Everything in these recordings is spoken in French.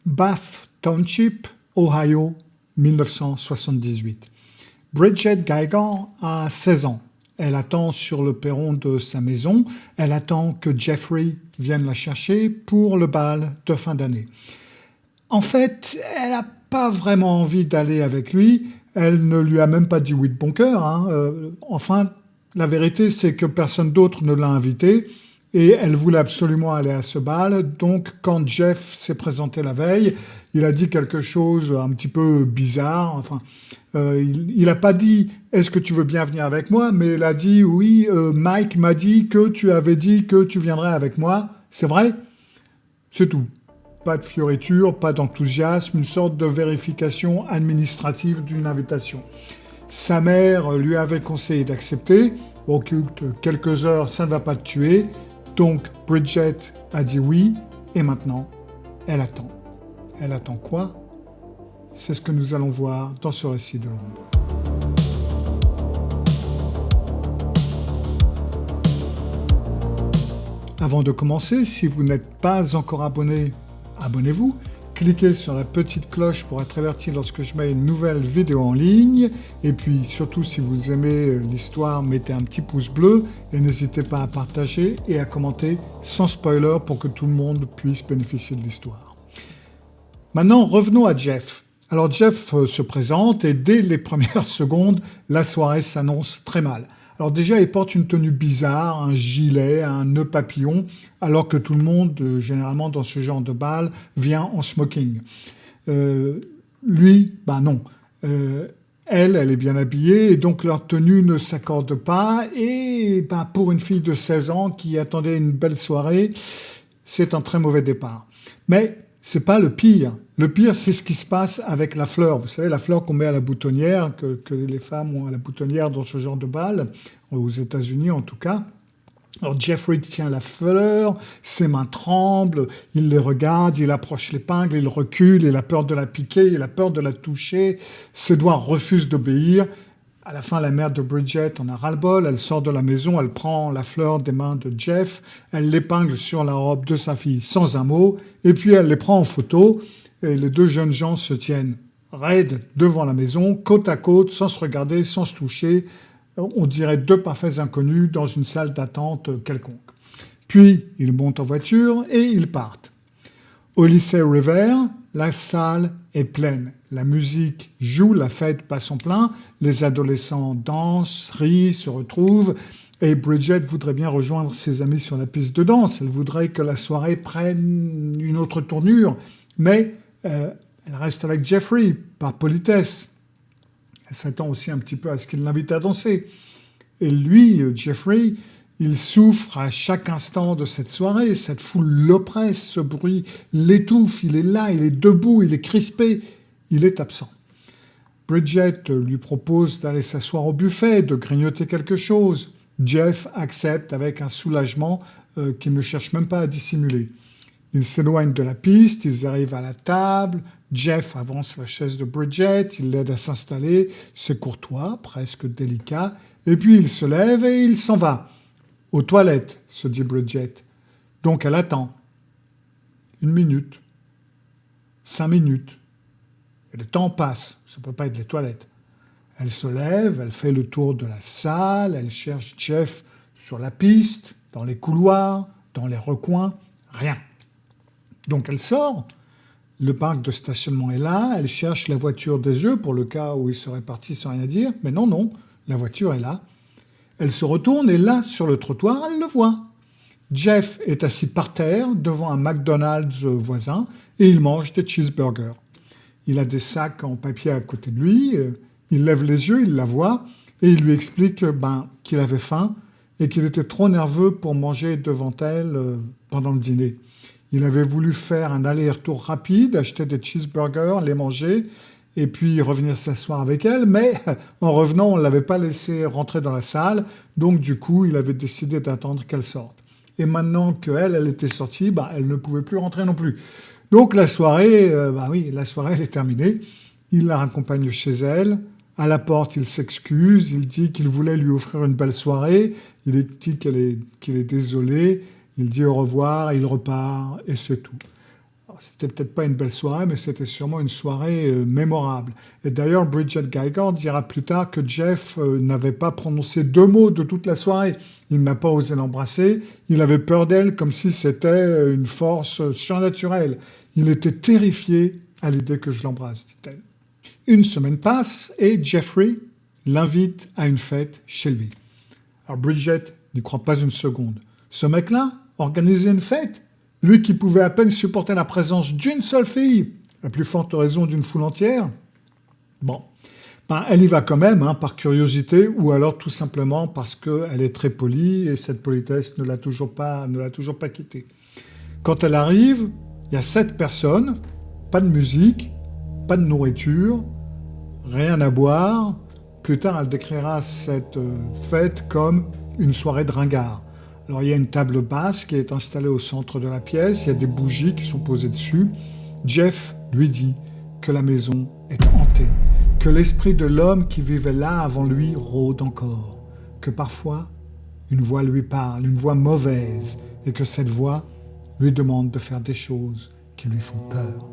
Bath Township, Ohio, 1978. Bridget Guigan a 16 ans. Elle attend sur le perron de sa maison. Elle attend que Jeffrey vienne la chercher pour le bal de fin d'année. En fait, elle n'a pas vraiment envie d'aller avec lui. Elle ne lui a même pas dit oui de bon cœur. Enfin, la vérité, c'est que personne d'autre ne l'a invitée et elle voulait absolument aller à ce bal. Donc, quand Jeff s'est présenté la veille, il a dit quelque chose un petit peu bizarre. Enfin, il n'a pas dit « Est-ce que tu veux bien venir avec moi ?» mais il a dit « Oui, Mike m'a dit que tu avais dit que tu viendrais avec moi. C'est vrai ?» C'est tout. Pas de fioriture, pas d'enthousiasme, une sorte de vérification administrative d'une invitation. Sa mère lui avait conseillé d'accepter. Occupe quelques heures, ça ne va pas te tuer. Donc Bridget a dit oui, et maintenant, elle attend. Elle attend quoi? C'est ce que nous allons voir dans ce récit de l'ombre. Avant de commencer, si vous n'êtes pas encore abonné, abonnez-vous. Cliquez sur la petite cloche pour être averti lorsque je mets une nouvelle vidéo en ligne. Et puis surtout, si vous aimez l'histoire, mettez un petit pouce bleu et n'hésitez pas à partager et à commenter sans spoiler pour que tout le monde puisse bénéficier de l'histoire. Maintenant, revenons à Jeff. Alors Jeff se présente et dès les premières secondes, la soirée s'annonce très mal. Alors déjà, il porte une tenue bizarre, un gilet, un nœud papillon, alors que tout le monde, généralement dans ce genre de bal, vient en smoking. Lui, non. Elle est bien habillée et donc leur tenue ne s'accorde pas. Et pour une fille de 16 ans qui attendait une belle soirée, c'est un très mauvais départ. Mais c'est pas le pire. Le pire, c'est ce qui se passe avec la fleur. Vous savez, la fleur qu'on met à la boutonnière, que les femmes ont à la boutonnière dans ce genre de bal, aux États-Unis en tout cas. Alors Jeffrey tient la fleur, ses mains tremblent, il les regarde, il approche l'épingle, il recule, il a peur de la piquer, il a peur de la toucher, ses doigts refusent d'obéir. À la fin, la mère de Bridget en a ras-le-bol, elle sort de la maison, elle prend la fleur des mains de Jeff, elle l'épingle sur la robe de sa fille sans un mot, et puis elle les prend en photo, et les deux jeunes gens se tiennent raides devant la maison, côte à côte, sans se regarder, sans se toucher. On dirait deux parfaits inconnus dans une salle d'attente quelconque. Puis, ils montent en voiture et ils partent. Au lycée River, la salle est pleine. La musique joue, la fête passe en plein, les adolescents dansent, rient, se retrouvent, et Bridget voudrait bien rejoindre ses amis sur la piste de danse. Elle voudrait que la soirée prenne une autre tournure, mais elle reste avec Jeffrey, par politesse. Elle s'attend aussi un petit peu à ce qu'il l'invite à danser. Et lui, Jeffrey, il souffre à chaque instant de cette soirée. Cette foule l'oppresse, ce bruit l'étouffe. Il est là, il est debout, il est crispé, il est absent. Bridget lui propose d'aller s'asseoir au buffet, de grignoter quelque chose. Jeff accepte avec un soulagement qu'il ne cherche même pas à dissimuler. Ils s'éloignent de la piste, ils arrivent à la table. Jeff avance la chaise de Bridget, il l'aide à s'installer. C'est courtois, presque délicat. Et puis il se lève et il s'en va. Aux toilettes, se dit Bridget. Donc elle attend. 1 minute. 5 minutes. Et le temps passe. Ça ne peut pas être les toilettes. Elle se lève, elle fait le tour de la salle, elle cherche Jeff sur la piste, dans les couloirs, dans les recoins. Rien. Donc elle sort. Le parc de stationnement est là. Elle cherche la voiture des yeux pour le cas où il serait parti sans rien dire. Mais non, la voiture est là. Elle se retourne et là, sur le trottoir, elle le voit. Jeff est assis par terre devant un McDonald's voisin et il mange des cheeseburgers. Il a des sacs en papier à côté de lui. Il lève les yeux, il la voit et il lui explique qu'il avait faim et qu'il était trop nerveux pour manger devant elle pendant le dîner. Il avait voulu faire un aller-retour rapide, acheter des cheeseburgers, les manger et puis revenir s'asseoir avec elle, mais en revenant, on ne l'avait pas laissé rentrer dans la salle, donc du coup, il avait décidé d'attendre qu'elle sorte. Et maintenant qu'elle était sortie, elle ne pouvait plus rentrer non plus. Donc la soirée, la soirée, elle est terminée. Il la raccompagne chez elle. À la porte, il s'excuse, il dit qu'il voulait lui offrir une belle soirée, il dit qu'il est désolé, il dit au revoir, il repart, et c'est tout. C'était peut-être pas une belle soirée, mais c'était sûrement une soirée mémorable. Et d'ailleurs, Bridget Geiger dira plus tard que Jeff n'avait pas prononcé 2 mots de toute la soirée. Il n'a pas osé l'embrasser. Il avait peur d'elle comme si c'était une force surnaturelle. Il était terrifié à l'idée que je l'embrasse, dit-elle. Une semaine passe et Jeffrey l'invite à une fête chez lui. Alors Bridget n'y croit pas une seconde. Ce mec-là organisait une fête? Lui qui pouvait à peine supporter la présence d'une seule fille, à plus forte raison d'une foule entière. Bon, elle y va quand même, par curiosité, ou alors tout simplement parce qu'elle est très polie et cette politesse ne l'a toujours pas quittée. Quand elle arrive, il y a 7 personnes, pas de musique, pas de nourriture, rien à boire. Plus tard, elle décrira cette fête comme une soirée de ringard. Alors, il y a une table basse qui est installée au centre de la pièce, il y a des bougies qui sont posées dessus. Jeff lui dit que la maison est hantée, que l'esprit de l'homme qui vivait là avant lui rôde encore, que parfois une voix lui parle, une voix mauvaise, et que cette voix lui demande de faire des choses qui lui font peur.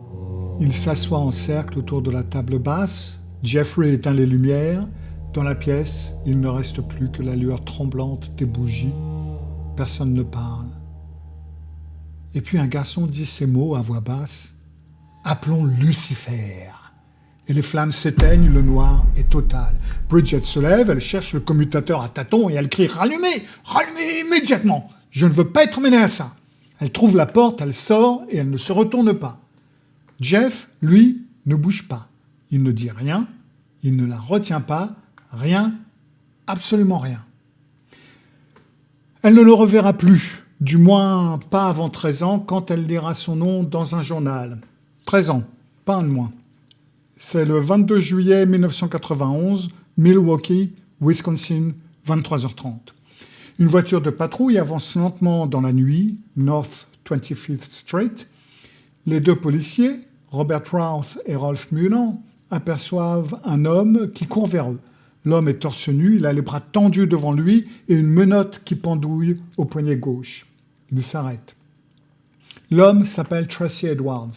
Il s'assoit en cercle autour de la table basse, Jeffrey éteint les lumières. Dans la pièce, il ne reste plus que la lueur tremblante des bougies. Personne ne parle. Et puis un garçon dit ces mots à voix basse. « Appelons Lucifer !» Et les flammes s'éteignent, le noir est total. Bridget se lève, elle cherche le commutateur à tâtons et elle crie « Rallumez! Rallumez immédiatement! Je ne veux pas être mêlée à ça !» Elle trouve la porte, elle sort et elle ne se retourne pas. Jeff, lui, ne bouge pas. Il ne dit rien, il ne la retient pas, rien, absolument rien. Elle ne le reverra plus, du moins pas avant 13 ans, quand elle lira son nom dans un journal. 13 ans, pas un de moins. C'est le 22 juillet 1991, Milwaukee, Wisconsin, 23h30. Une voiture de patrouille avance lentement dans la nuit, North 25th Street. Les 2 policiers, Robert Routh et Rolf Mueller, aperçoivent un homme qui court vers eux. L'homme est torse nu, il a les bras tendus devant lui et une menotte qui pendouille au poignet gauche. Il s'arrête. L'homme s'appelle Tracy Edwards.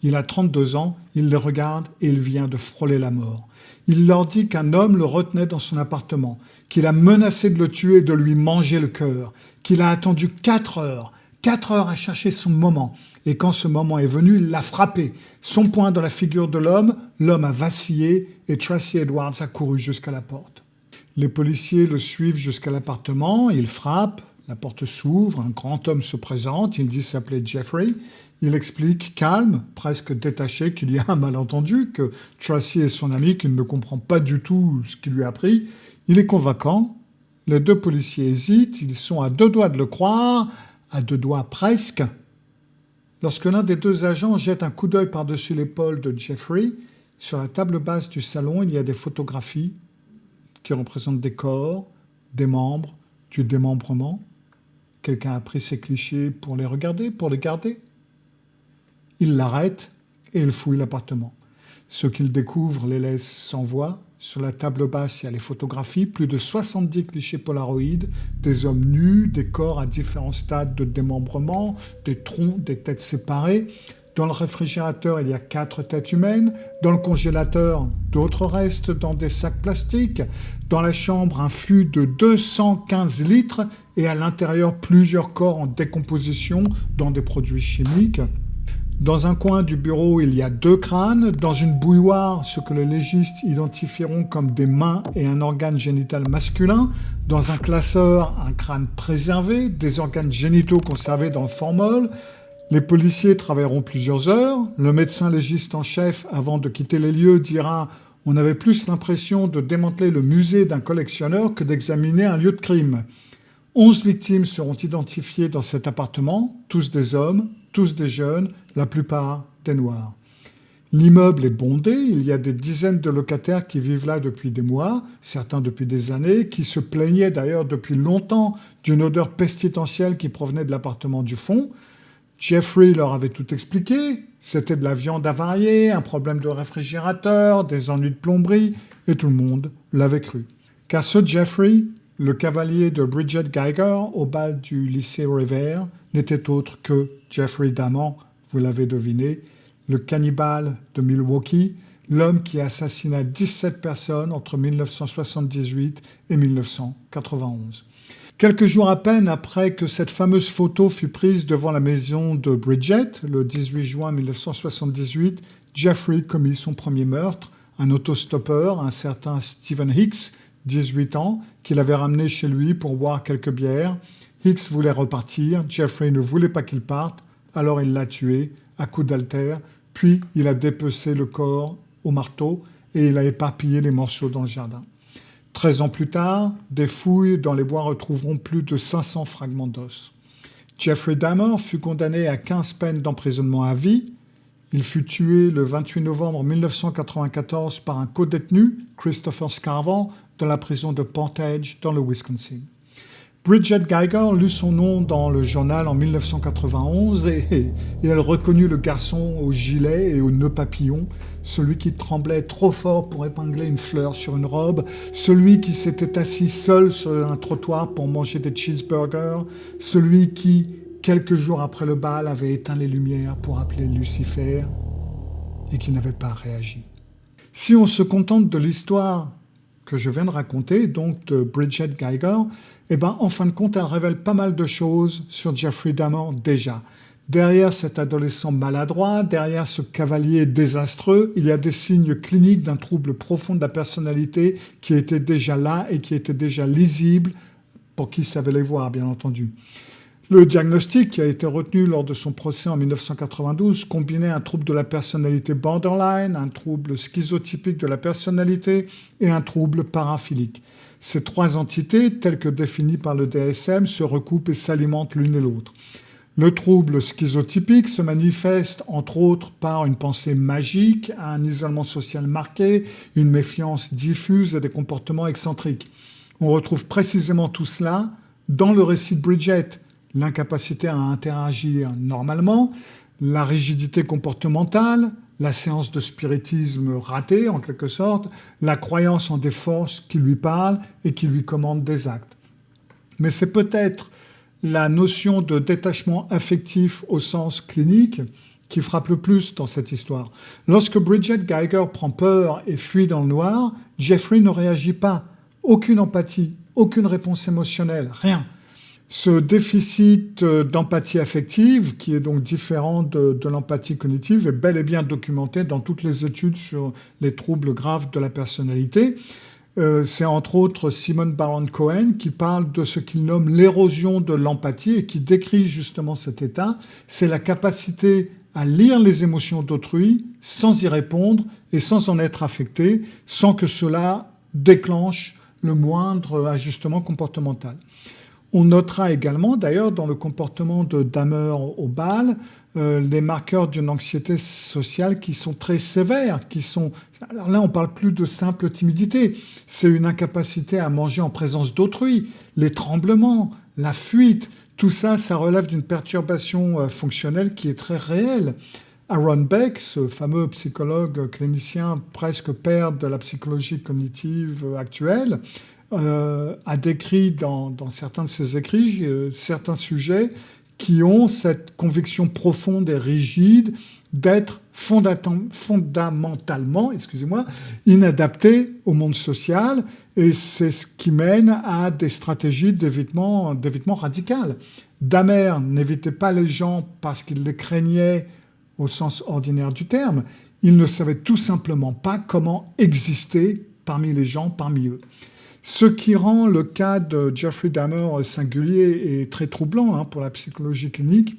Il a 32 ans, il les regarde et il vient de frôler la mort. Il leur dit qu'un homme le retenait dans son appartement, qu'il a menacé de le tuer et de lui manger le cœur, qu'il a attendu 4 heures à chercher son moment. Et quand ce moment est venu, il l'a frappé. Son poing dans la figure de l'homme a vacillé et Tracy Edwards a couru jusqu'à la porte. Les policiers le suivent jusqu'à l'appartement, il frappe, la porte s'ouvre, un grand homme se présente, il dit s'appeler Jeffrey. Il explique, calme, presque détaché, qu'il y a un malentendu, que Tracy est son ami, qu'il ne comprend pas du tout ce qu'il lui a appris. Il est convaincant. Les 2 policiers hésitent, ils sont à 2 doigts de le croire, à 2 doigts presque. Lorsque l'un des 2 agents jette un coup d'œil par-dessus l'épaule de Jeffrey, sur la table basse du salon, il y a des photographies qui représentent des corps, des membres, du démembrement. Quelqu'un a pris ces clichés pour les regarder, pour les garder. Il l'arrête et il fouille l'appartement. Ce qu'il découvre les laisse sans voix. Sur la table basse, il y a les photographies, plus de 70 clichés Polaroid, des hommes nus, des corps à différents stades de démembrement, des troncs, des têtes séparées. Dans le réfrigérateur, il y a 4 têtes humaines. Dans le congélateur, d'autres restent dans des sacs plastiques. Dans la chambre, un fût de 215 litres et à l'intérieur, plusieurs corps en décomposition dans des produits chimiques. Dans un coin du bureau, il y a 2 crânes. Dans une bouilloire, ce que les légistes identifieront comme des mains et un organe génital masculin. Dans un classeur, un crâne préservé, des organes génitaux conservés dans le formol. Les policiers travailleront plusieurs heures. Le médecin légiste en chef, avant de quitter les lieux, dira « On avait plus l'impression de démanteler le musée d'un collectionneur que d'examiner un lieu de crime ». 11 victimes seront identifiées dans cet appartement, tous des hommes, tous des jeunes, la plupart des Noirs. L'immeuble est bondé, il y a des dizaines de locataires qui vivent là depuis des mois, certains depuis des années, qui se plaignaient d'ailleurs depuis longtemps d'une odeur pestilentielle qui provenait de l'appartement du fond. Jeffrey leur avait tout expliqué, c'était de la viande avariée, un problème de réfrigérateur, des ennuis de plomberie, et tout le monde l'avait cru. Car ce Jeffrey, le cavalier de Bridget Geiger au bal du lycée Revere, n'était autre que Jeffrey Dahmer, vous l'avez deviné, le cannibale de Milwaukee, l'homme qui assassina 17 personnes entre 1978 et 1991. Quelques jours à peine après que cette fameuse photo fut prise devant la maison de Bridget, le 18 juin 1978, Jeffrey commit son premier meurtre, un autostoppeur, un certain Stephen Hicks, 18 ans, qu'il avait ramené chez lui pour boire quelques bières. Hicks voulait repartir, Jeffrey ne voulait pas qu'il parte, alors il l'a tué à coups d'haltère, puis il a dépecé le corps au marteau et il a éparpillé les morceaux dans le jardin. 13 ans plus tard, des fouilles dans les bois retrouveront plus de 500 fragments d'os. Jeffrey Dahmer fut condamné à 15 peines d'emprisonnement à vie. Il fut tué le 28 novembre 1994 par un co-détenu, Christopher Scarver, dans la prison de Portage, dans le Wisconsin. Bridget Geiger lut son nom dans le journal en 1991 et elle reconnut le garçon au gilet et aux nœuds papillons, celui qui tremblait trop fort pour épingler une fleur sur une robe, celui qui s'était assis seul sur un trottoir pour manger des cheeseburgers, celui qui, quelques jours après le bal, avait éteint les lumières pour appeler Lucifer et qui n'avait pas réagi. Si on se contente de l'histoire que je viens de raconter, donc de Bridget Geiger, en fin de compte, elle révèle pas mal de choses sur Jeffrey Dahmer déjà. Derrière cet adolescent maladroit, derrière ce cavalier désastreux, il y a des signes cliniques d'un trouble profond de la personnalité qui était déjà là et qui était déjà lisible pour qui savait les voir, bien entendu. Le diagnostic qui a été retenu lors de son procès en 1992 combinait un trouble de la personnalité borderline, un trouble schizotypique de la personnalité et un trouble paraphilique. Ces trois entités, telles que définies par le DSM, se recoupent et s'alimentent l'une et l'autre. Le trouble schizotypique se manifeste entre autres par une pensée magique, un isolement social marqué, une méfiance diffuse et des comportements excentriques. On retrouve précisément tout cela dans le récit de Bridget, l'incapacité à interagir normalement, la rigidité comportementale, la séance de spiritisme ratée en quelque sorte, la croyance en des forces qui lui parlent et qui lui commandent des actes. Mais c'est peut-être la notion de détachement affectif au sens clinique qui frappe le plus dans cette histoire. Lorsque Bridget Geiger prend peur et fuit dans le noir, Jeffrey ne réagit pas. Aucune empathie, aucune réponse émotionnelle, rien. Ce déficit d'empathie affective, qui est donc différent de l'empathie cognitive, est bel et bien documenté dans toutes les études sur les troubles graves de la personnalité. C'est entre autres Simone Baron-Cohen qui parle de ce qu'il nomme l'érosion de l'empathie et qui décrit justement cet état. C'est la capacité à lire les émotions d'autrui sans y répondre et sans en être affecté, sans que cela déclenche le moindre ajustement comportemental. On notera également, d'ailleurs, dans le comportement de Dahmer au bal, les marqueurs d'une anxiété sociale qui sont très sévères. Alors là, on ne parle plus de simple timidité. C'est une incapacité à manger en présence d'autrui, les tremblements, la fuite. Tout ça, ça relève d'une perturbation fonctionnelle qui est très réelle. Aaron Beck, ce fameux psychologue clinicien presque père de la psychologie cognitive actuelle, a décrit dans certains de ses écrits certains sujets qui ont cette conviction profonde et rigide d'être fondamentalement inadaptés au monde social, et c'est ce qui mène à des stratégies d'évitement radicales. Dahmer n'évitait pas les gens parce qu'il les craignait au sens ordinaire du terme, il ne savait tout simplement pas comment exister parmi les gens, parmi eux. Ce qui rend le cas de Jeffrey Dahmer singulier et très troublant pour la psychologie clinique,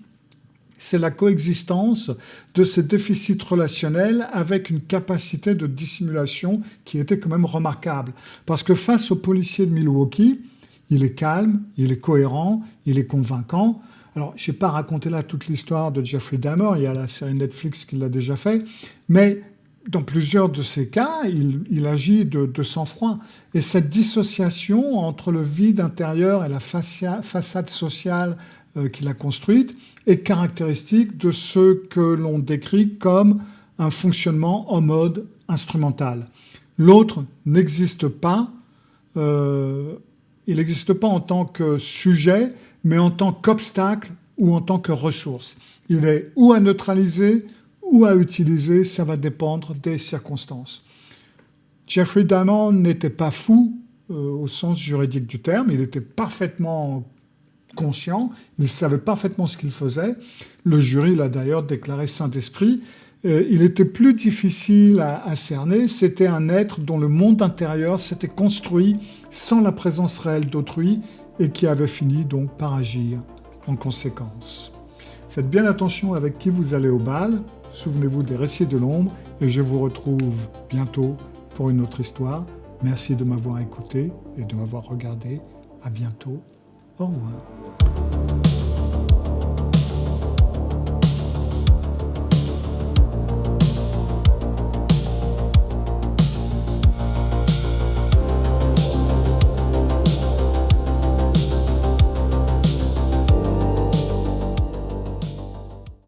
c'est la coexistence de ces déficits relationnels avec une capacité de dissimulation qui était quand même remarquable. Parce que face au policier de Milwaukee, il est calme, il est cohérent, il est convaincant. Alors, je n'ai pas raconté là toute l'histoire de Jeffrey Dahmer, il y a la série Netflix qui l'a déjà fait, mais dans plusieurs de ces cas, il agit de sang-froid. Et cette dissociation entre le vide intérieur et la façade sociale qu'il a construite est caractéristique de ce que l'on décrit comme un fonctionnement en mode instrumental. L'autre n'existe pas, il n'existe pas en tant que sujet, mais en tant qu'obstacle ou en tant que ressource. Il est ou à neutraliser ou à utiliser, ça va dépendre des circonstances. Jeffrey Dahmer n'était pas fou au sens juridique du terme, il était parfaitement conscient, il savait parfaitement ce qu'il faisait. Le jury l'a d'ailleurs déclaré saint d'esprit. Il était plus difficile à cerner, c'était un être dont le monde intérieur s'était construit sans la présence réelle d'autrui et qui avait fini donc par agir en conséquence. Faites bien attention avec qui vous allez au bal, souvenez-vous des récits de l'ombre et je vous retrouve bientôt pour une autre histoire. Merci de m'avoir écouté et de m'avoir regardé. À bientôt. Au revoir.